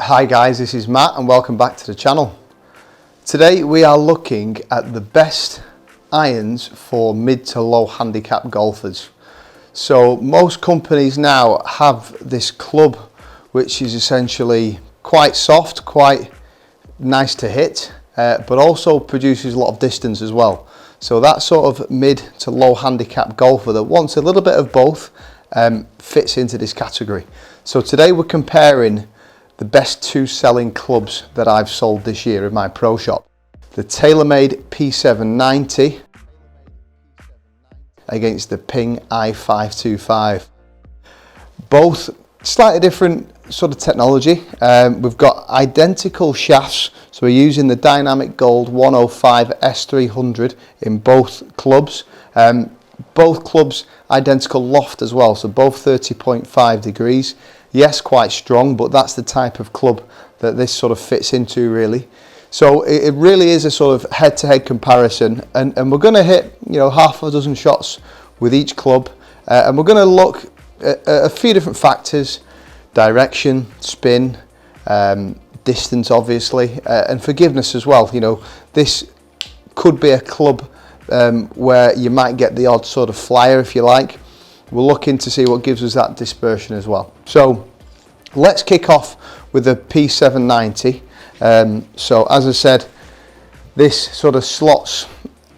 Hi guys, this is Matt and welcome back to the channel. Today we are looking at the best irons for mid to low handicap golfers. So most companies now have this club which is essentially quite soft, quite nice to hit, but also produces a lot of distance as well. So that sort of mid to low handicap golfer that wants a little bit of both fits into this category. So today we're comparing the best two selling clubs that I've sold this year in my pro shop. The TaylorMade P790 against the Ping i525. Both slightly different sort of technology. We've got identical shafts, so we're using the Dynamic Gold 105 S300 in both clubs. Both clubs identical loft as well, so both 30.5 degrees. Yes, quite strong, but that's the type of club that this sort of fits into really. So it really is a sort of head-to-head comparison, and we're going to hit, you know, half a dozen shots with each club, and we're going to look at a few different factors: direction, spin, distance obviously, and forgiveness as well. You know, this could be a club where you might get the odd sort of flyer if you like. We're looking to see what gives us that dispersion as well. So let's kick off with the P790. So as I said, this sort of slots,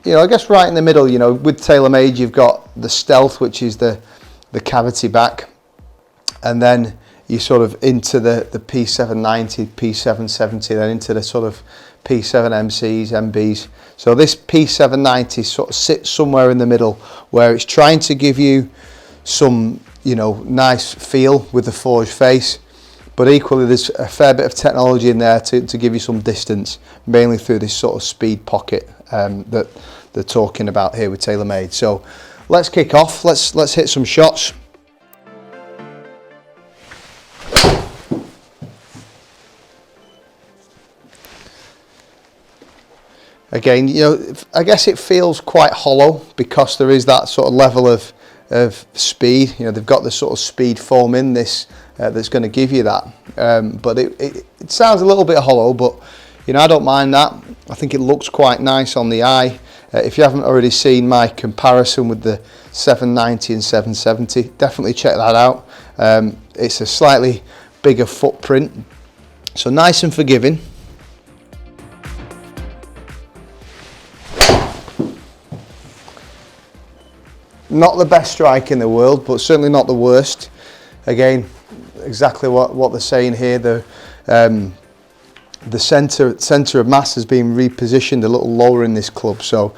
you know, I guess right in the middle. You know, with TaylorMade you've got the Stealth, which is the cavity back, and then you sort of into the P790, P770, then into the sort of P7MCs, MBs. So this P790 sort of sits somewhere in the middle, where it's trying to give you some, you know, nice feel with the forged face, but equally there's a fair bit of technology in there to give you some distance, mainly through this sort of speed pocket that they're talking about here with TaylorMade. So let's kick off. Let's hit some shots. Again, you know, I guess it feels quite hollow because there is that sort of level of speed. You know, they've got the sort of speed foam in this that's going to give you that. But it sounds a little bit hollow, but you know, I don't mind that. I think it looks quite nice on the eye. If you haven't already seen my comparison with the 790 and 770, definitely check that out. It's a slightly bigger footprint, so nice and forgiving. Not the best strike in the world, but certainly not the worst. Again, exactly what they're saying here. The centre of mass has been repositioned a little lower in this club. So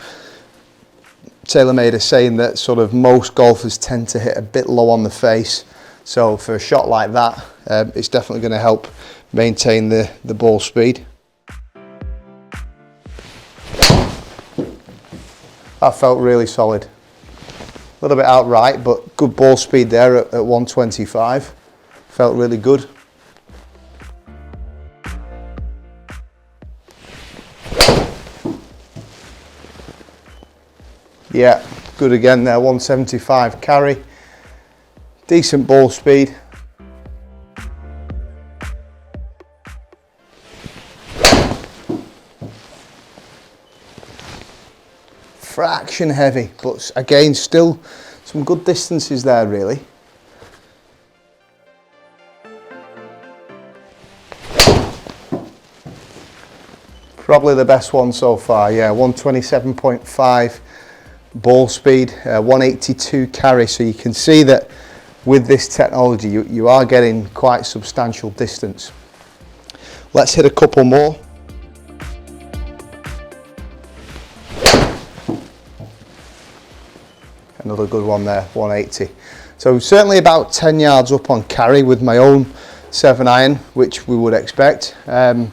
TaylorMade are saying that sort of most golfers tend to hit a bit low on the face. So for a shot like that, it's definitely going to help maintain the ball speed. That felt really solid. A little bit outright, but good ball speed there at 125. Felt really good. Yeah, good again there, 175 carry. Decent ball speed. Fraction heavy, but again still some good distances there really. Probably the best one so far, yeah, 127.5 ball speed, 182 carry, so you can see that with this technology you are getting quite substantial distance. Let's hit a couple more. Another good one there, 180. So certainly about 10 yards up on carry with my own 7-iron, which we would expect. You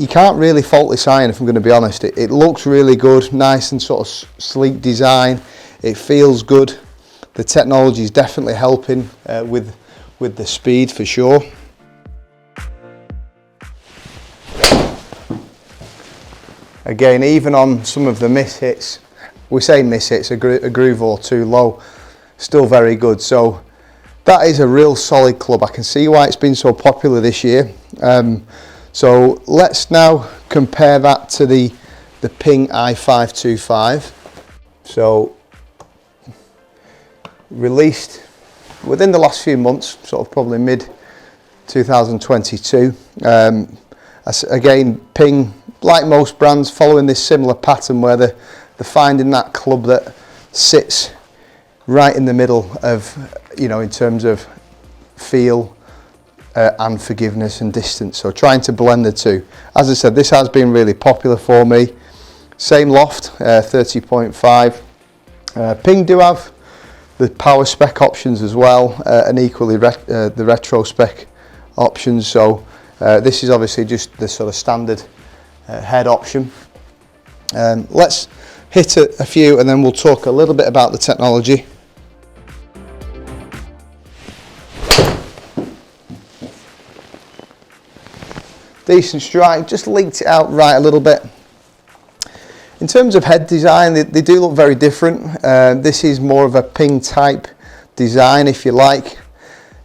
can't really fault this iron if I'm going to be honest. It looks really good, nice and sort of sleek design. It feels good. The technology is definitely helping with the speed for sure. Again, even on some of the miss hits, we say miss hits, a groove or two low, still very good. So That is a real solid club. I can see why it's been so popular this year. So let's now compare that to the Ping i525. So released within the last few months, sort of probably mid 2022. Again, Ping, like most brands, following this similar pattern where they're finding that club that sits right in the middle of, you know, in terms of feel and forgiveness and distance. So trying to blend the two. As I said, this has been really popular for me. Same loft, 30.5. Ping do have the power spec options as well, and equally the retro spec options. So this is obviously just the sort of standard head option. Let's hit a few and then we'll talk a little bit about the technology. Decent strike, just leaked it out right a little bit. In terms of head design, they do look very different. This is more of a Ping type design, if you like.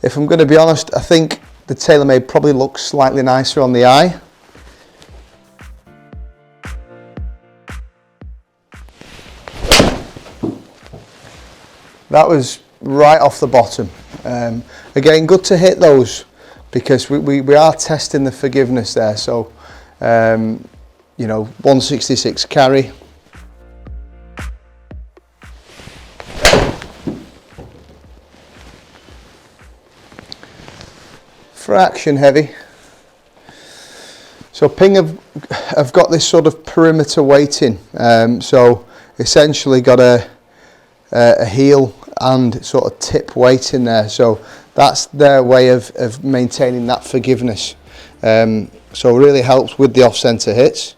If I'm going to be honest, I think the TaylorMade probably looks slightly nicer on the eye. That was right off the bottom. Again, good to hit those because we are testing the forgiveness there. So, you know, 166 carry. Fraction heavy. So Ping have got this sort of perimeter weighting. So essentially got a heel and sort of tip weight in there. So that's their way of maintaining that forgiveness. So it really helps with the off-center hits.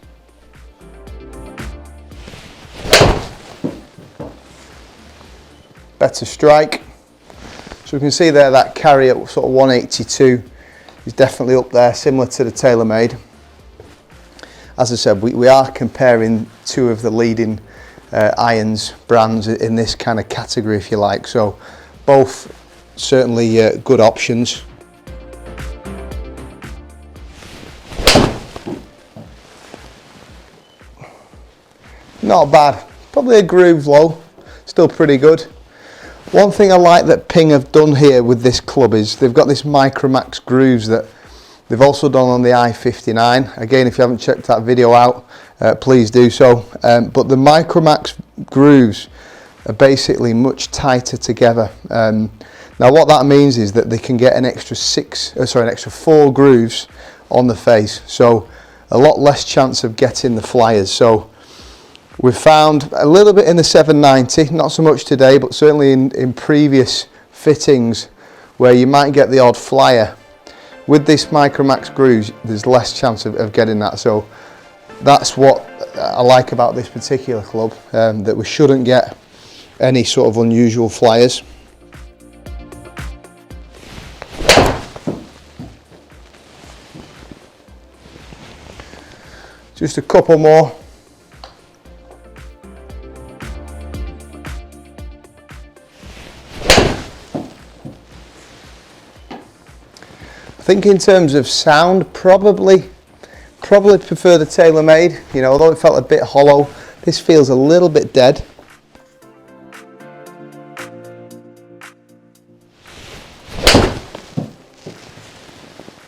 Better strike. So we can see there that carry at sort of 182 is definitely up there, similar to the TaylorMade. As I said, we are comparing two of the leading irons brands in this kind of category, if you like. So both certainly good options. Not bad. Probably a groove low. Still pretty good. One thing I like that Ping have done here with this club is they've got this Micromax grooves that they've also done on the i59. Again, if you haven't checked that video out, please do so. But the Micromax grooves are basically much tighter together. Now what that means is that they can get an extra 4 grooves on the face. So a lot less chance of getting the flyers. So we've found a little bit in the 790, not so much today, but certainly in previous fittings where you might get the odd flyer. With this Micromax grooves, there's less chance of getting that. So that's what I like about this particular club, that we shouldn't get any sort of unusual flyers. Just a couple more. I think in terms of sound, probably prefer the TaylorMade. You know, although it felt a bit hollow, this feels a little bit dead.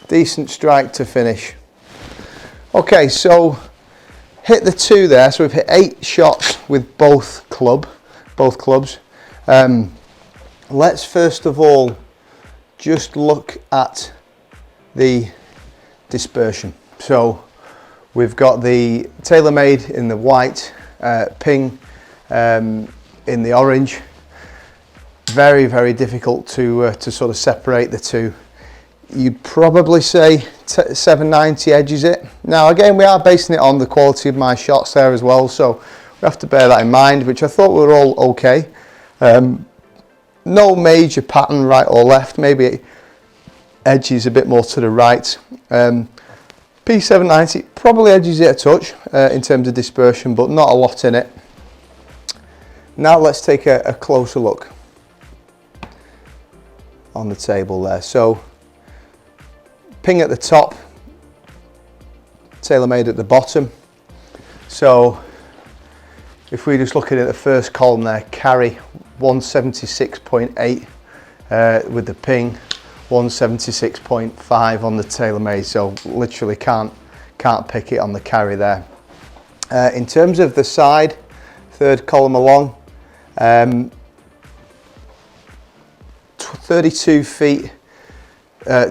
Decent strike to finish. Okay, so hit the 2 there. So we've hit 8 shots with both clubs. Let's first of all just look at the dispersion. So we've got the TaylorMade in the white, Ping in the orange. Very, very difficult to sort of separate the two. You'd probably say 790 edges it. Now again, we are basing it on the quality of my shots there as well, so we have to bear that in mind, which I thought were all okay. No major pattern right or left, maybe edges a bit more to the right. P790 probably edges it a touch in terms of dispersion, but not a lot in it. Now let's take a closer look. on the table there. So ping at the top, TaylorMade at the bottom. So if we just look at the first column there, carry 176.8 with the ping, 176.5 on the TaylorMade. So literally can't pick it on the carry there. In terms of the side, third column along, 32 feet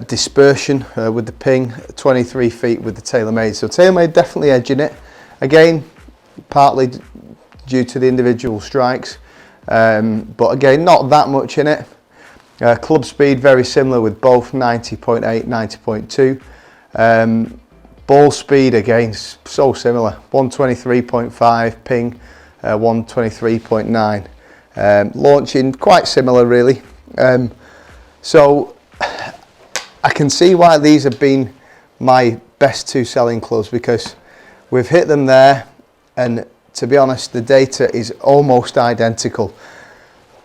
dispersion with the ping, 23 feet with the TaylorMade. So TaylorMade definitely edging it. Again, partly due to the individual strikes, but again, not that much in it. Club speed very similar with both 90.8, 90.2. Ball speed again so similar, 123.5 ping, 123.9. Launching quite similar really. So I can see why these have been my best two selling clubs, because we've hit them there, and to be honest, the data is almost identical.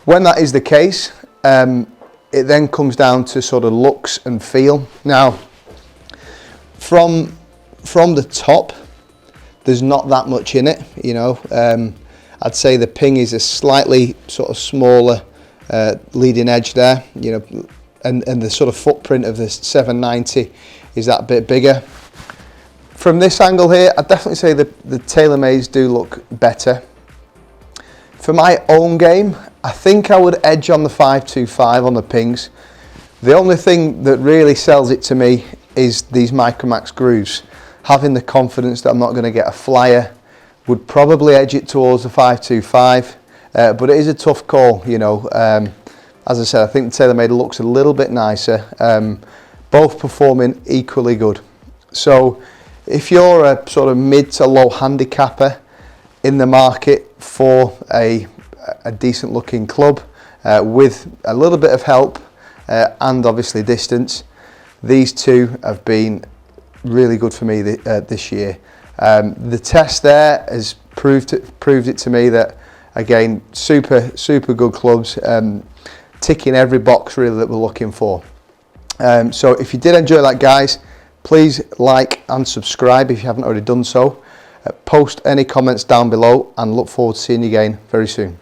When that is the case, it then comes down to sort of looks and feel. Now, from the top, there's not that much in it, you know. I'd say the ping is a slightly sort of smaller leading edge there, you know, and the sort of footprint of the 790 is that bit bigger. From this angle here, I'd definitely say the TaylorMades do look better. For my own game, I think I would edge on the 525 on the pings. The only thing that really sells it to me is these Micromax grooves. Having the confidence that I'm not going to get a flyer would probably edge it towards the 525, but it is a tough call, you know. As I said, I think the TaylorMade looks a little bit nicer, both performing equally good. So if you're a sort of mid to low handicapper in the market for a decent looking club with a little bit of help and obviously distance, these two have been really good for me this year. The test there has proved it to me that, again, super good clubs, ticking every box really that we're looking for. So if you did enjoy that, guys, please like and subscribe if you haven't already done so. Post any comments down below, and look forward to seeing you again very soon.